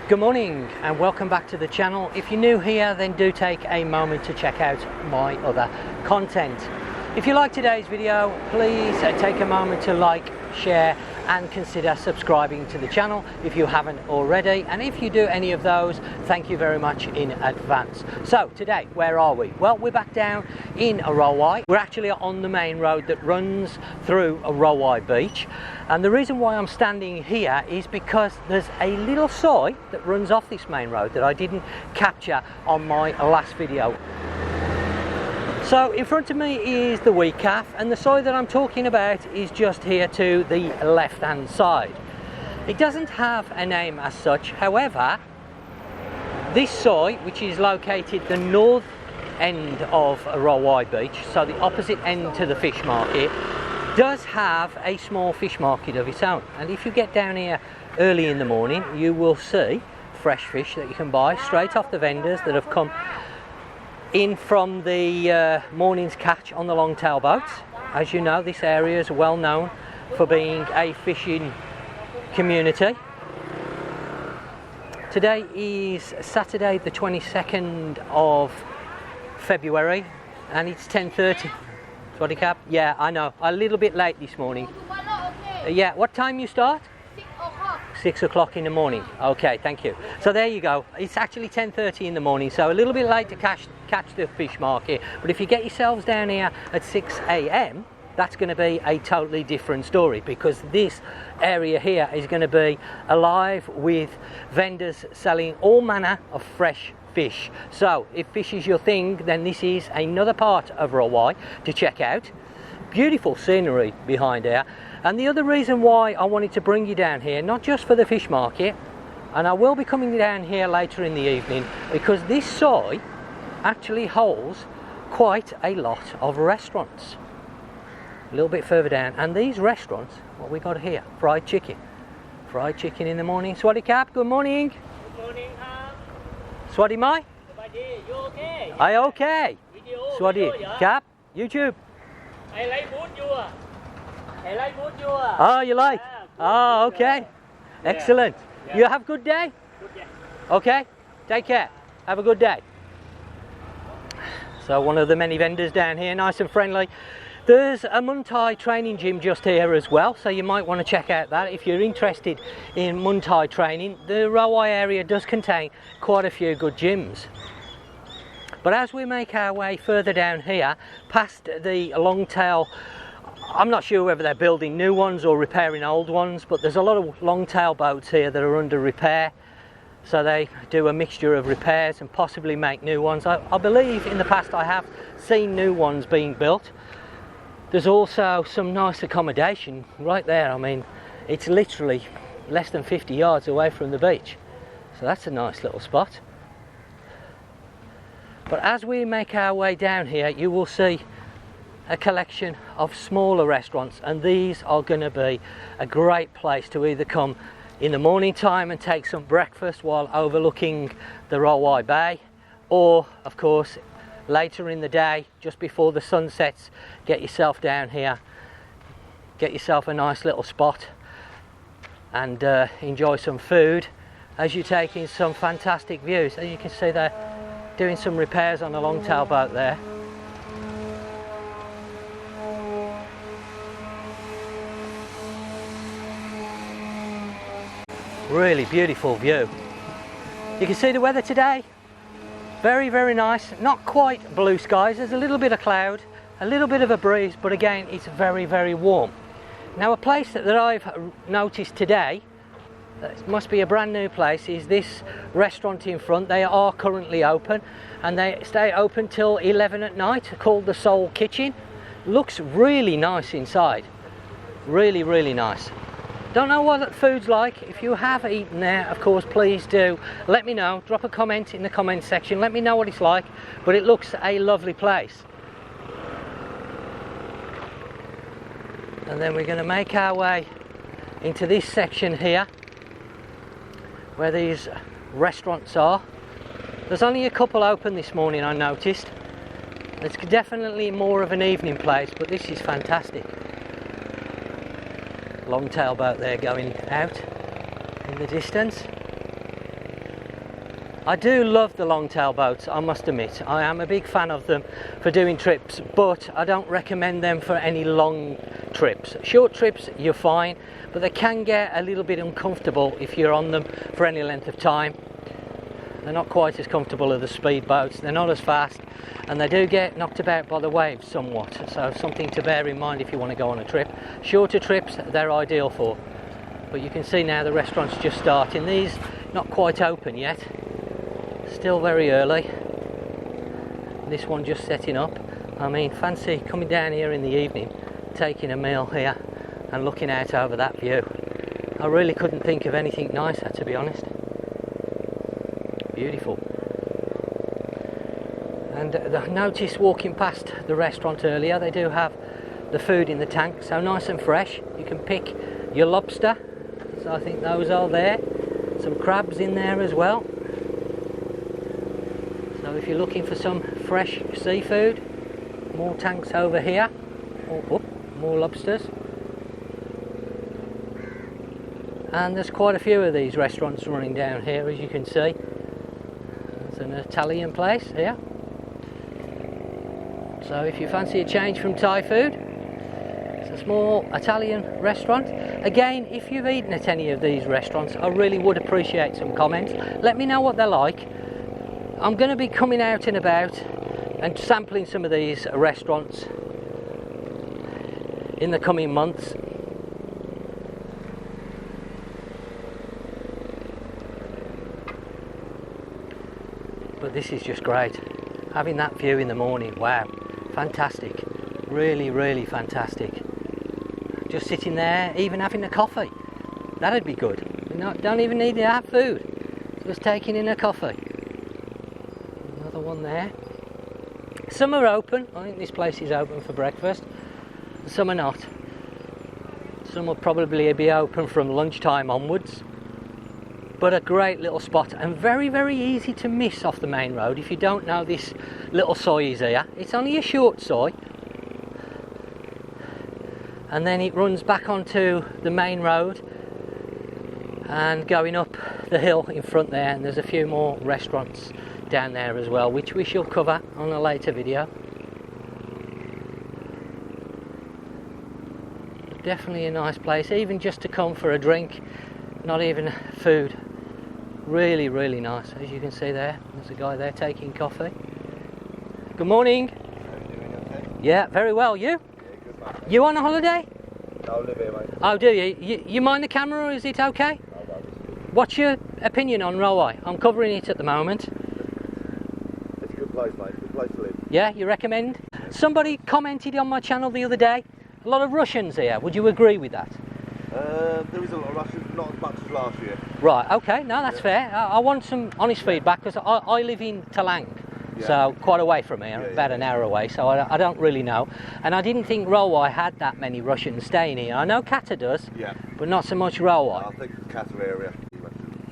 Good morning and welcome back to the channel. If you're new here, then do take a moment to check out my other content. If you like today's video, please take a moment to like, share and consider subscribing to the channel if you haven't already, and if you do any of those, thank you very much in advance. So today, where are we? Well, we're back down in Rawai. We're actually on the main road that runs through Rawai Beach, and the reason why I'm standing here is because there's a little soy that runs off this main road that I didn't capture on my last video. So in front of me is the wee calf, and the soy that I'm talking about is just here to the left hand side. It doesn't have a name as such, however this soy, which is located the north end of Rawai Beach, so the opposite end to the fish market, does have a small fish market of its own. And if you get down here early in the morning, you will see fresh fish that you can buy straight off the vendors that have come in from the morning's catch on the long-tail boats. As you know, this area is well known for being a fishing community. Today is Saturday the 22nd of February and it's 10:30. Swaddy Cap? Yeah, I know, a little bit late this morning. Yeah, what time you start? 6 o'clock in the morning. Okay, thank you. So there you go. It's actually 10:30 in the morning, so a little bit late to catch the fish market. But if you get yourselves down here at 6 a.m, that's going to be a totally different story, because this area here is going to be alive with vendors selling all manner of fresh fish. So if fish is your thing, then this is another part of Rawai to check out. Beautiful scenery behind here. And the other reason why I wanted to bring you down here, not just for the fish market, and I will be coming down here later in the evening, because this soy actually holds quite a lot of restaurants a little bit further down. And these restaurants, what we got here, fried chicken in the morning. Swaddy Cap, good morning. Good morning, Swaddy Mai? you okay? I okay. Video, Swaddy video, yeah? Cap, YouTube. I like mood you. I like mood you. Oh, you like? Yeah, Oh, okay. Yeah. Excellent. Yeah. You have a good day? Good, yeah. Okay, take care. Have a good day. So one of the many vendors down here, nice and friendly. There's a Muay Thai training gym just here as well, so you might want to check out that if you're interested in Muay Thai training. The Rawai area does contain quite a few good gyms. But as we make our way further down here, past the long tail, I'm not sure whether they're building new ones or repairing old ones, but there's a lot of long tail boats here that are under repair. So they do a mixture of repairs and possibly make new ones. I believe in the past I have seen new ones being built. There's also some nice accommodation right there. I mean, it's literally less than 50 yards away from the beach. So that's a nice little spot. But as we make our way down here, you will see a collection of smaller restaurants, and these are going to be a great place to either come in the morning time and take some breakfast while overlooking the Rawai Bay, or of course later in the day, just before the sun sets, get yourself down here, get yourself a nice little spot and enjoy some food as you take in some fantastic views. As you can see, they're doing some repairs on the long tail boat there. Really beautiful view. You can see the weather today, very, very nice. Not quite blue skies, there's a little bit of cloud, a little bit of a breeze, but again it's very, very warm. Now a place that I've noticed today, that must be a brand new place, is this restaurant in front. They are currently open and they stay open till 11 at night, called the Soul Kitchen. Looks really nice inside, really, really nice. Don't know what the food's like. If you have eaten there, of course, please do let me know. Drop a comment in the comment section. Let me know what it's like. But it looks a lovely place. And then we're going to make our way into this section here, where these restaurants are. There's only a couple open this morning, I noticed. It's definitely more of an evening place, but this is fantastic. Long tail boat there going out in the distance. I do love the long-tail boats, I must admit. I am a big fan of them for doing trips, but I don't recommend them for any long trips. Short trips, you're fine, but they can get a little bit uncomfortable if you're on them for any length of time. They're not quite as comfortable as the speed boats, they're not as fast, and they do get knocked about by the waves somewhat, so something to bear in mind if you want to go on a trip. Shorter trips, they're ideal for. But you can see now the restaurant's just starting. These not quite open yet. Still very early. This one just setting up. I mean, fancy coming down here in the evening, taking a meal here and looking out over that view. I really couldn't think of anything nicer, to be honest. Beautiful. And I noticed walking past the restaurant earlier, they do have the food in the tank, so nice and fresh. You can pick your lobster, so I think those are there. Some crabs in there as well. So if you're looking for some fresh seafood, more tanks over here. Oh, more lobsters. And there's quite a few of these restaurants running down here, as you can see. There's an Italian place here. So if you fancy a change from Thai food, it's a small Italian restaurant. Again, if you've eaten at any of these restaurants, I really would appreciate some comments. Let me know what they're like. I'm going to be coming out and about and sampling some of these restaurants in the coming months. But this is just great. Having that view in the morning, wow, fantastic. Really, really fantastic. Just sitting there, even having a coffee. That'd be good. You don't even need to have food. Just taking in a coffee. Another one there. Some are open. I think this place is open for breakfast. Some are not. Some will probably be open from lunchtime onwards. But a great little spot, and very, very easy to miss off the main road if you don't know this little soy is here. It's only a short soy, and then it runs back onto the main road and going up the hill in front there, and there's a few more restaurants down there as well, which we shall cover on a later video. Definitely a nice place, even just to come for a drink, not even food. Really, really nice. As you can see there, there's a guy there taking coffee. Good morning. How are you doing, okay? Yeah, very well. You? Yeah, good man. You on a holiday? I live here, mate. Oh, do you? You mind the camera, or is it okay? Oh, well, What's your opinion on Rawai? I'm covering it at the moment. it's a good place, mate. Good place to live. Yeah, you recommend? Somebody commented on my channel the other day, a lot of Russians here. Would you agree with that? There is a lot of Russians, not as much as last year. Right, okay, no, that's fair. I want some honest feedback, because I live in Talang, so quite away from here, about an hour away, so I don't really know. And I didn't think Rawai had that many Russians staying here. I know Qatar does, but not so much Rawai. I think it's Qatar area.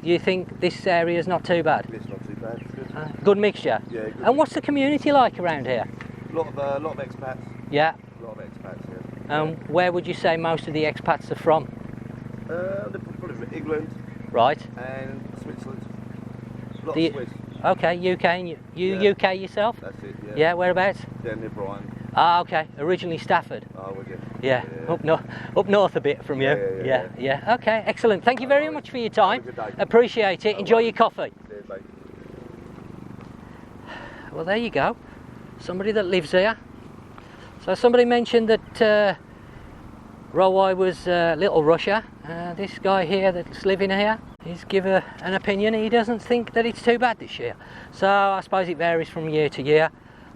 You think this area is not too bad? It's not too bad. It's good. Good mixture? Yeah, good. And what's the community like around here? A lot of expats. Yeah. A lot of expats, yeah. Where would you say most of the expats are from? They're probably from England. Right. And Switzerland. A lot of Swiss. Okay, UK, and you UK yourself? That's it, yeah. Yeah, whereabouts? Down near Brighton. Ah, okay, originally Stafford. Oh, would you? Yeah, up north a bit from you. Yeah. Okay, excellent. Thank you very much for your time. Have a good day. Appreciate it. Enjoy your coffee. Cheers, mate. Well, there you go. Somebody that lives here. So somebody mentioned that Rawai was Little Russia. This guy here that's living here, he's given an opinion. He doesn't think that it's too bad this year. So I suppose it varies from year to year.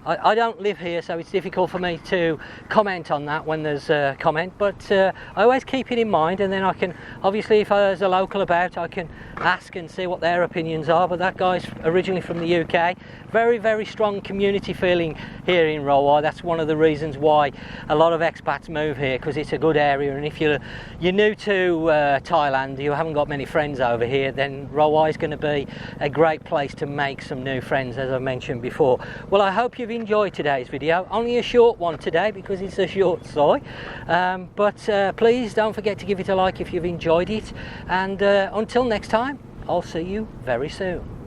I don't live here, so it's difficult for me to comment on that when there's a comment, but I always keep it in mind, and then I can, obviously if there's a local about, I can ask and see what their opinions are. But that guy's originally from the UK. Very, very strong community feeling here in Rawai. That's one of the reasons why a lot of expats move here, because it's a good area, and if you're new to Thailand, you haven't got many friends over here, then Rawai is going to be a great place to make some new friends, as I mentioned before. Well, I hope you've enjoyed today's video. Only a short one today because it's a short soy, but please don't forget to give it a like if you've enjoyed it, and until next time, I'll see you very soon.